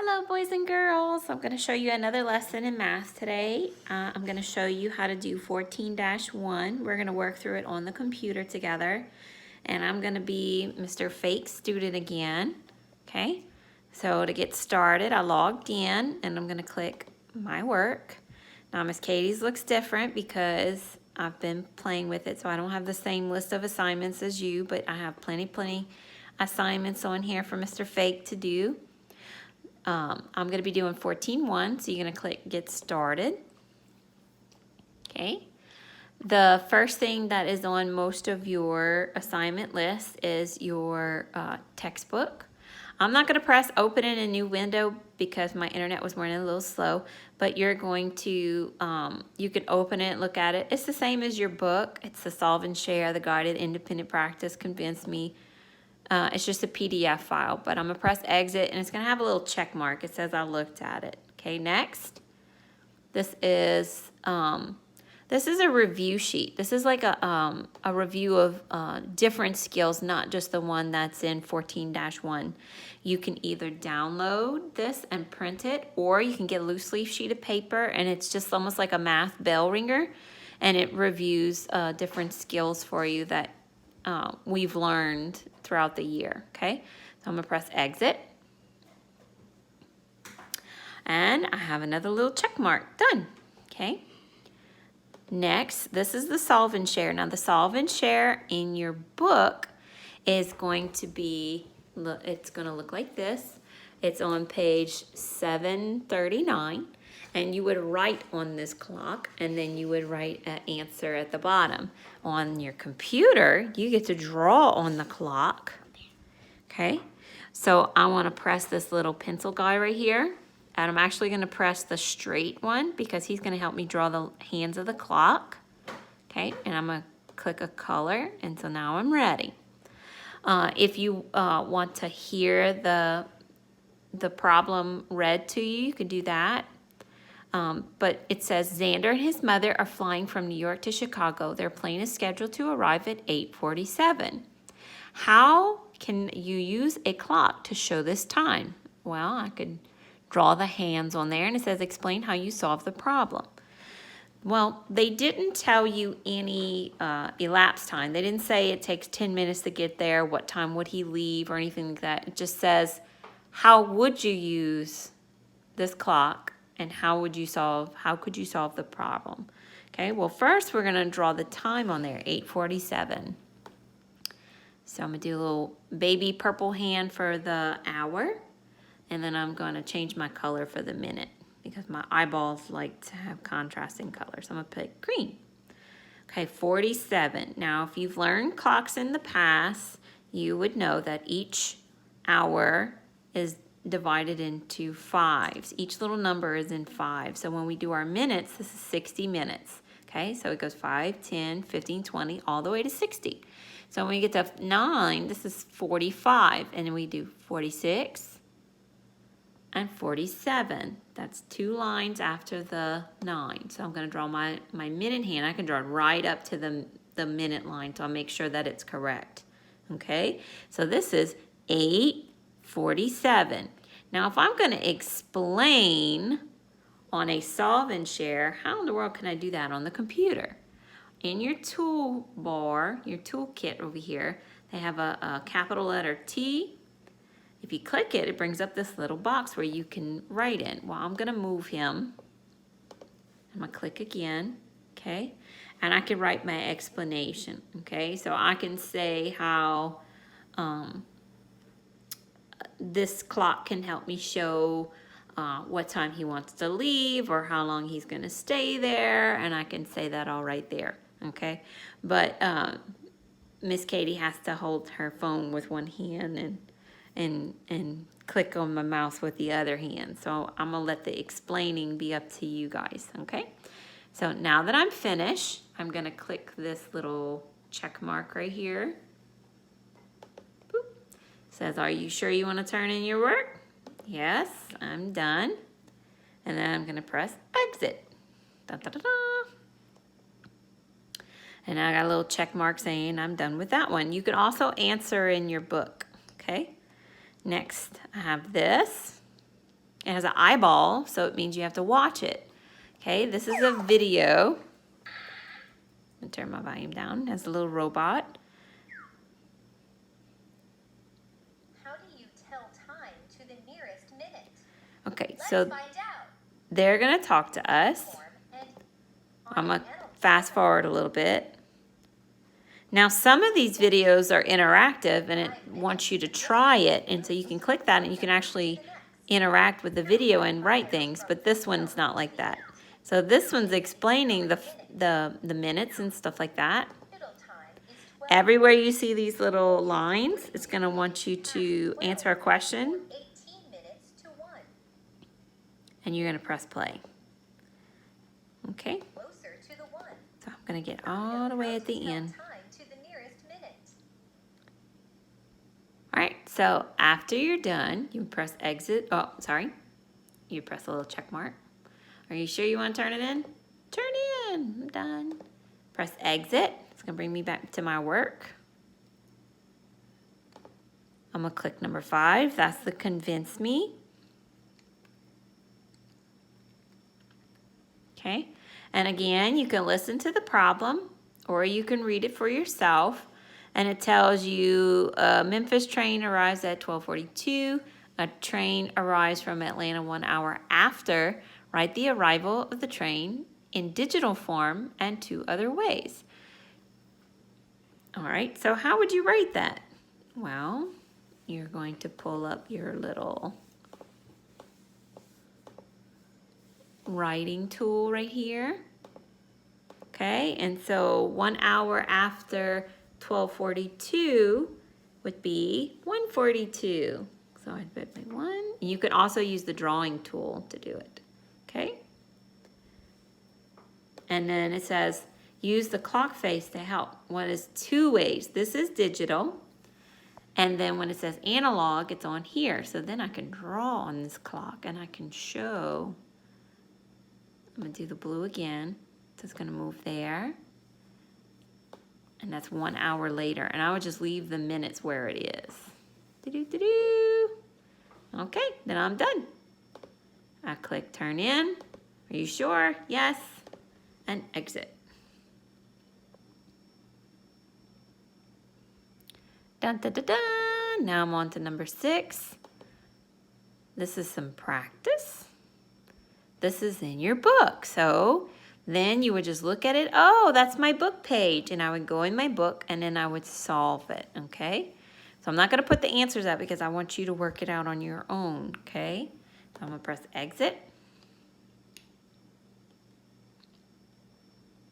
Hello boys and girls. I'm going to show you another lesson in math today. I'm going to show you how to do 14-1. We're going to work through it on the computer together. And I'm going to be Mr. Fake Student again. Okay, so to get started, I logged in and I'm going to click My Work. Now Miss Katie's looks different because I've been playing with it, so I don't have the same list of assignments as you, but I have plenty assignments on here for Mr. Fake to do. I'm going to be doing 14-1, so you're going to click Get Started. Okay. The first thing that is on most of your assignment list is your textbook. I'm not going to press open in a new window because my internet was running a little slow, but you're going to, you can open it, look at it. It's the same as your book. It's the Solve and Share, the Guided Independent Practice, Convince Me. It's just a PDF file, but I'm gonna press exit and it's gonna have a little check mark. It says I looked at it. Okay, next. This is a review sheet. This is like a review of different skills, not just the one that's in 14-1. You can either download this and print it, or you can get a loose leaf sheet of paper and it's just almost like a math bell ringer, and it reviews different skills for you that we've learned throughout the year. Okay, so I'm gonna press exit, and I have another little check mark. Done. Okay, next, this is the Solve and Share. Now the Solve and Share in your book is going to be, it's gonna look like this. It's on page 739, and you would write on this clock, and then you would write an answer at the bottom. On your computer, you get to draw on the clock. Okay, so I want to press this little pencil guy right here, and I'm actually going to press the straight one because he's going to help me draw the hands of the clock. Okay, and I'm going to click a color, and so now I'm ready. If you want to hear the problem read to you, you could do that. But it says Xander and his mother are flying from New York to Chicago. Their plane is scheduled to arrive at 8:47. How can you use a clock to show this time? Well, I could draw the hands on there, and it says explain how you solve the problem. Well, they didn't tell you any elapsed time. They didn't say it takes 10 minutes to get there, what time would he leave, or anything like that. It just says how would you use this clock, and how could you solve the problem? Okay, well first we're gonna draw the time on there, 8:47. So I'm gonna do a little baby purple hand for the hour, and then I'm gonna change my color for the minute because my eyeballs like to have contrasting colors. I'm gonna pick green. Okay, 47. Now if you've learned clocks in the past, you would know that each hour is divided into fives. Each little number is in five. So when we do our minutes, this is 60 minutes. Okay, so it goes 5, 10, 15, 20, all the way to 60. So when we get to 9, this is 45. And then we do 46 and 47. That's 2 lines after the 9. So I'm going to draw my minute hand. I can draw it right up to the minute line, so I'll make sure that it's correct. Okay, so this is 8:47. Now, if I'm going to explain on a Solve and Share, how in the world can I do that on the computer? In your toolbar, your toolkit over here, they have a capital letter T. If you click it, it brings up this little box where you can write in. Well, I'm going to move him. I'm going to click again, okay? And I can write my explanation, okay? So I can say how this clock can help me show what time he wants to leave or how long he's going to stay there, and I can say that all right there, okay? But Miss Katie has to hold her phone with one hand and click on my mouse with the other hand. So I'm going to let the explaining be up to you guys, okay? So now that I'm finished, I'm going to click this little check mark right here. Boop. Says, are you sure you want to turn in your work? Yes, I'm done. And then I'm going to press exit. Da, da, da, da. And I got a little check mark saying I'm done with that one. You can also answer in your book, okay? Next, I have this. It has an eyeball, so it means you have to watch it. Okay, this is a video. I'm gonna turn my volume down. It has a little robot. How do you tell time to the nearest minute? Okay, Let's so find out. they're gonna talk to us. Form and I'm gonna fast forward a little bit. Now, some of these videos are interactive and it wants you to try it, and so you can click that and you can actually interact with the video and write things, but this one's not like that. So this one's explaining the minutes and stuff like that. fiddle time is 12. Everywhere you see these little lines, it's gonna want you to answer a question 18 minutes to 1. and you're gonna press play. Okay, Closer to the 1. so I'm gonna get all the way at the end. Time to the nearest minute. All right, so after you're done, you press exit. Oh, sorry. You press a little check mark. Are you sure you want to turn it in? Turn in. I'm done. Press exit. It's going to bring me back to my work. I'm going to click number 5. That's the convince me. Okay. And again, you can listen to the problem or you can read it for yourself. And it tells you a Memphis train arrives at 12:42. A train arrives from Atlanta 1 hour after. Write the arrival of the train in digital form and 2 other ways. All right, so how would you write that? Well, you're going to pull up your little writing tool right here. Okay, and so 1 hour after 12:42 would be 1:42. So I'd put my 1. You could also use the drawing tool to do it. Okay? And then it says use the clock face to help. What is 2 ways? This is digital. And then when it says analog, it's on here. So then I can draw on this clock and I can show. I'm going to do the blue again. So it's going to move there. And that's 1 hour later. And I would just leave the minutes where it is. Do-do-do-do. Okay, then I'm done. I click turn in. Are you sure? Yes. And exit. Dun, dun, dun, dun. Now I'm on to number 6. This is some practice. This is in your book. So then you would just look at it. Oh, that's my book page. And I would go in my book and then I would solve it, okay? So I'm not going to put the answers up because I want you to work it out on your own, okay? So I'm going to press exit.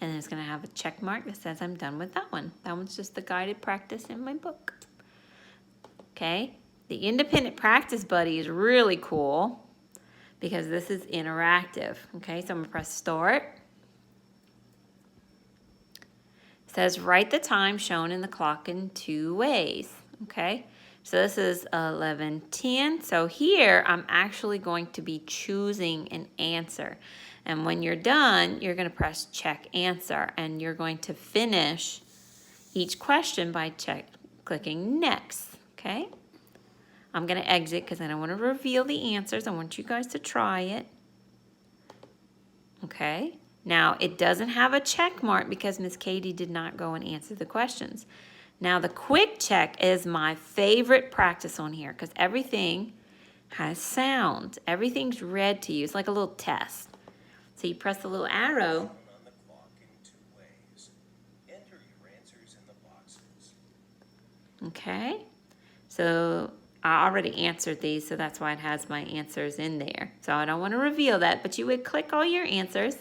And then it's going to have a check mark that says I'm done with that one. That one's just the guided practice in my book. Okay? The Independent Practice Buddy is really cool because this is interactive. Okay, so I'm going to press start. It says write the time shown in the clock in 2 ways. Okay, so this is 11:10. So here I'm actually going to be choosing an answer. And when you're done, you're going to press check answer. And you're going to finish each question by clicking next. Okay, I'm going to exit because I don't want to reveal the answers. I want you guys to try it. Okay, now it doesn't have a check mark because Miss Katie did not go and answer the questions. Now the quick check is my favorite practice on here because everything has sound. Everything's read to you. It's like a little test. So you press the little arrow. On the clock in 2 ways. Enter your answers in the boxes. Okay. So I already answered these, so that's why it has my answers in there. So I don't want to reveal that, but you would click all your answers.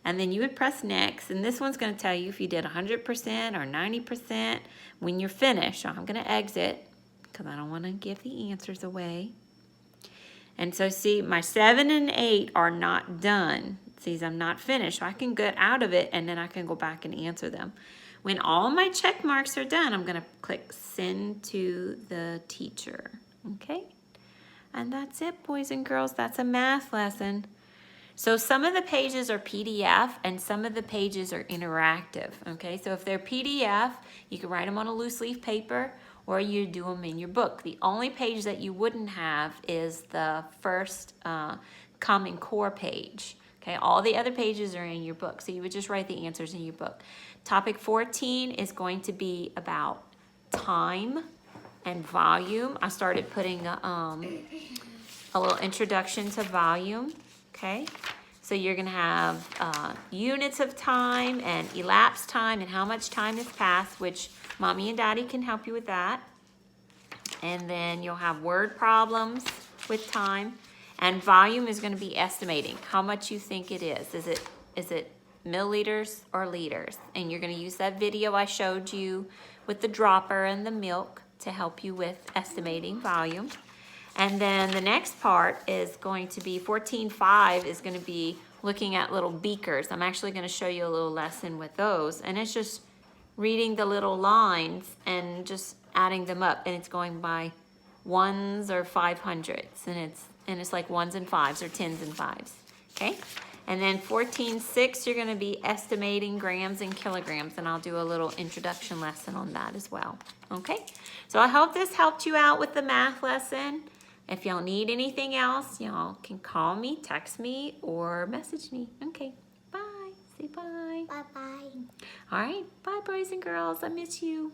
And then you would press next, and this one's going to tell you if you did 100% or 90% when you're finished. So I'm going to exit because I don't want to give the answers away. And so see, my 7 and 8 are not done. See, I'm not finished. So I can get out of it, and then I can go back and answer them. When all my check marks are done, I'm going to click send to the teacher. Okay? And that's it, boys and girls. That's a math lesson. So some of the pages are PDF and some of the pages are interactive, okay? So if they're PDF, you can write them on a loose leaf paper or you do them in your book. The only page that you wouldn't have is the first Common Core page. Okay, all the other pages are in your book, so you would just write the answers in your book. Topic 14 is going to be about time and volume. I started putting a little introduction to volume, okay? So you're gonna have units of time and elapsed time and how much time has passed, which mommy and daddy can help you with that. And then you'll have word problems with time. And volume is gonna be estimating how much you think it is. Is it milliliters or liters? And you're gonna use that video I showed you with the dropper and the milk to help you with estimating volume. And then the next part is going to be 14.5 is going to be looking at little beakers. I'm actually going to show you a little lesson with those. And it's just reading the little lines and just adding them up. And it's going by ones or 500s. And it's like ones and fives or tens and fives. Okay? And then 14.6, you're going to be estimating grams and kilograms. And I'll do a little introduction lesson on that as well. Okay? So I hope this helped you out with the math lesson. If y'all need anything else, y'all can call me, text me, or message me. Okay, bye. Say bye. Bye-bye. All right, bye, boys and girls. I miss you.